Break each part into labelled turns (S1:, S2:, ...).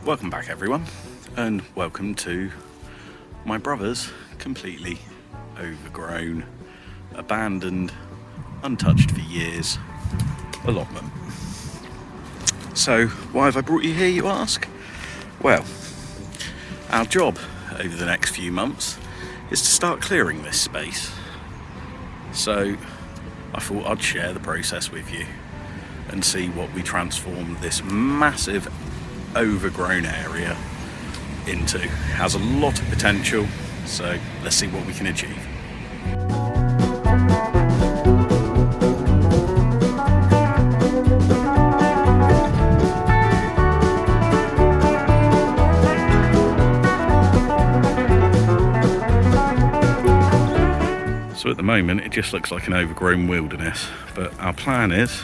S1: Welcome back everyone, and welcome to my brother's completely overgrown, abandoned, untouched for years allotment. So why have I brought you here, you ask? Well, our job over the next few months is to start clearing this space. So I thought I'd share the process with you and see what we transform this massive overgrown area into. It has a lot of potential, so let's see what we can achieve. So at the moment it just looks like an overgrown wilderness, but our plan is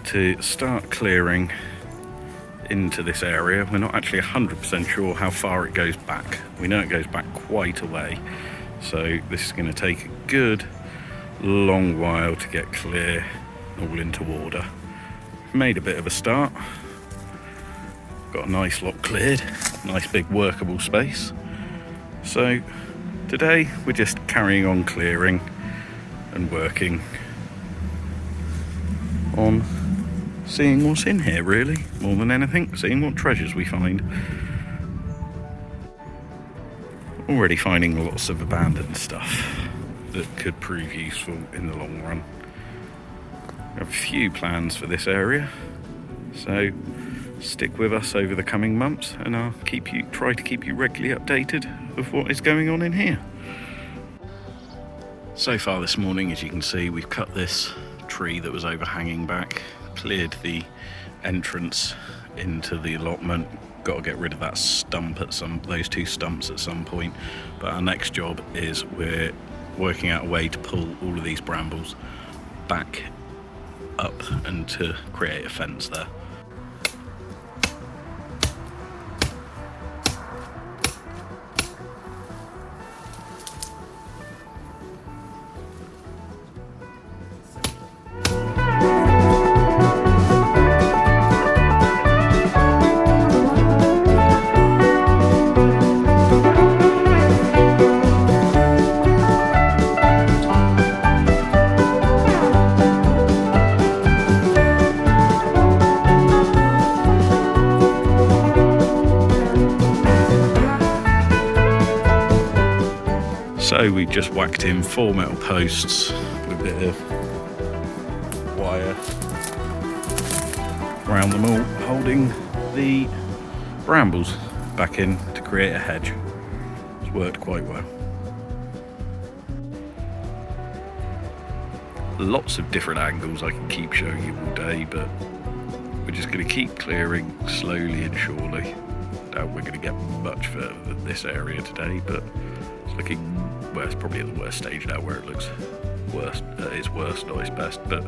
S1: to start clearing into this area. We're not actually 100% sure how far it goes back. We know it goes back quite a way, so this is going to take a good long while to get clear all into order. Made a bit of a start, got a nice lot cleared, nice big workable space. So today we're just carrying on clearing and working on seeing what's in here, really, more than anything, seeing what treasures we find. Already finding lots of abandoned stuff that could prove useful in the long run. We have a few plans for this area, so stick with us over the coming months and I'll try to keep you regularly updated of what is going on in here. So far this morning, as you can see, we've cut this tree that was overhanging back, cleared the entrance into the allotment. Got to get rid of that stump those two stumps at some point. But our next job is we're working out a way to pull all of these brambles back up and to create a fence there. So we just whacked in 4 metal posts with a bit of wire around them all, holding the brambles back in to create a hedge. It's worked quite well. Lots of different angles I can keep showing you all day, but we're just going to keep clearing slowly and surely. Doubt we're going to get much further than this area today, but it's looking, well, it's probably at the worst stage now where it looks worst, it's worst, not its best, but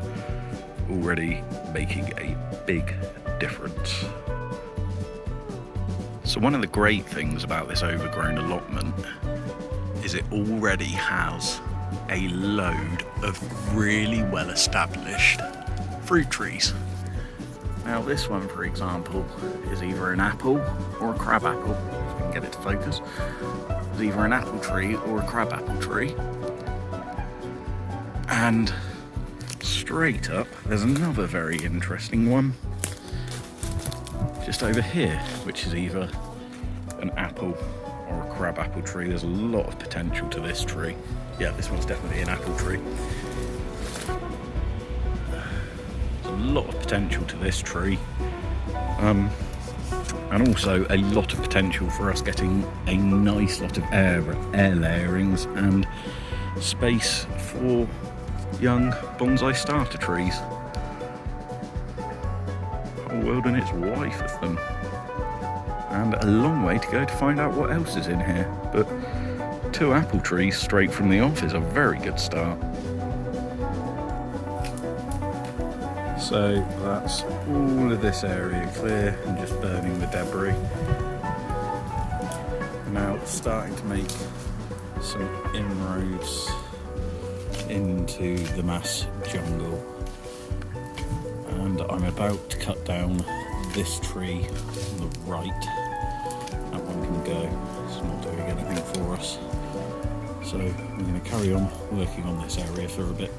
S1: already making a big difference. So one of the great things about this overgrown allotment is it already has a load of really well established fruit trees. Now this one, for example, is either an apple or a crab apple, if we can get it to focus. It's either an apple tree or a crab apple tree. And straight up, there's another very interesting one just over here, which is either an apple or a crab apple tree. There's a lot of potential to this tree. Yeah, this one's definitely an apple tree. There's a lot of potential to this tree. And also a lot of potential for us getting a nice lot of air layerings and space for young bonsai starter trees. Whole world and its wife of them. And a long way to go to find out what else is in here. But 2 apple trees straight from the off is a very good start. So that's all of this area clear and just burning the debris. Now it's starting to make some inroads into the mass jungle. And I'm about to cut down this tree on the right. That one can go. It's not doing anything for us. So we're going to carry on working on this area for a bit.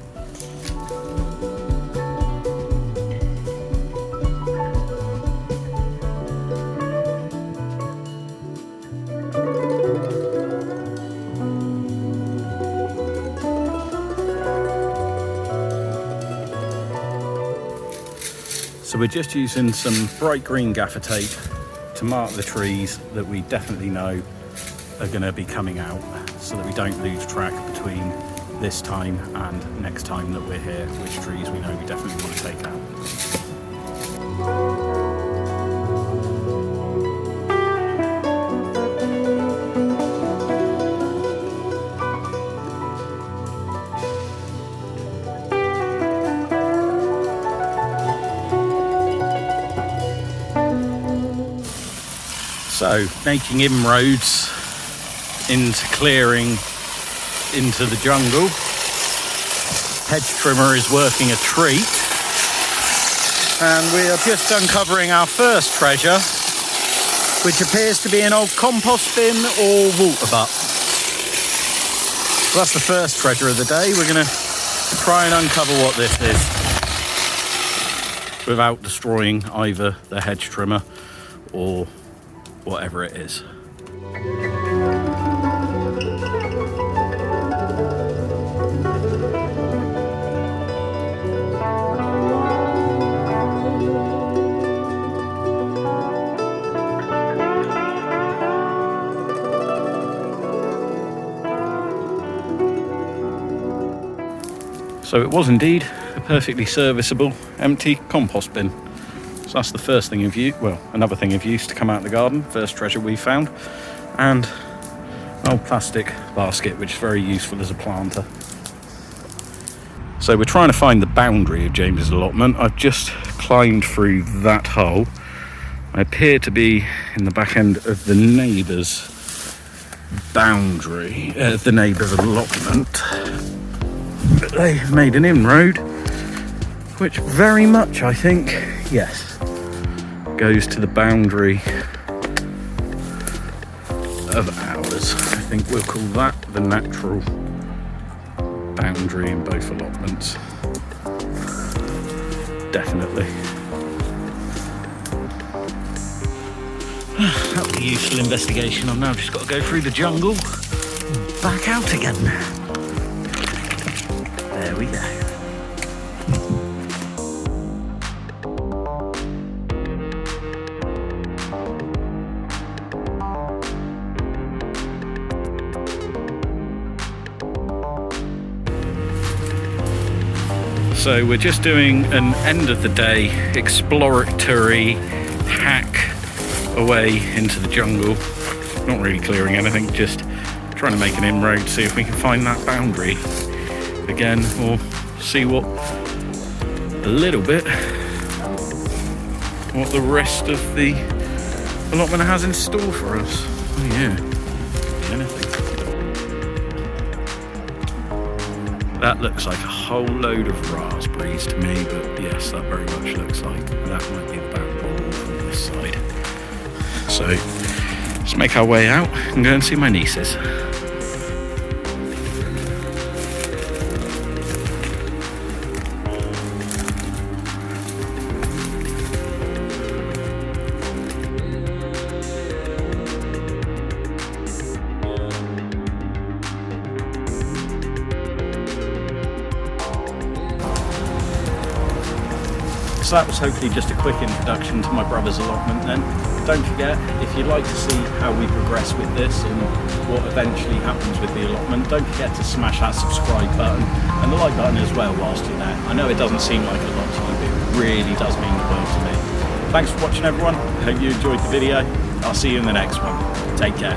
S1: So we're just using some bright green gaffer tape to mark the trees that we definitely know are going to be coming out, so that we don't lose track between this time and next time that we're here, which trees we know we definitely want to take out. So, making inroads into clearing into the jungle. Hedge trimmer is working a treat. And we are just uncovering our first treasure, which appears to be an old compost bin or water butt. So that's the first treasure of the day. We're going to try and uncover what this is without destroying either the hedge trimmer or whatever it is. So it was indeed a perfectly serviceable empty compost bin. So that's the first thing of use, well, another thing of use to come out of the garden, first treasure we found, and an old plastic basket, which is very useful as a planter. So we're trying to find the boundary of James's allotment. I've just climbed through that hole. I appear to be in the back end of the neighbour's boundary, the neighbour's allotment. But they made an inroad, which very much, I think, yes, goes to the boundary of ours. I think we'll call that the natural boundary in both allotments. Definitely. That was a useful investigation. I've now just got to go through the jungle and back out again. There we go. So we're just doing an end of the day exploratory hack away into the jungle. Not really clearing anything, just trying to make an inroad, see if we can find that boundary again, or see what the rest of the allotment has in store for us. Oh yeah, anything. That looks like a whole load of raspberries to me, but yes, that very much looks like that might be the boundary from this side. So let's make our way out and go and see my nieces. So that was hopefully just a quick introduction to my brother's allotment then. Don't forget, if you'd like to see how we progress with this and what eventually happens with the allotment, don't forget to smash that subscribe button and the like button as well whilst you're there. I know it doesn't seem like a lot to you, but it really does mean the world to me. Thanks for watching everyone. I hope you enjoyed the video. I'll see you in the next one. Take care.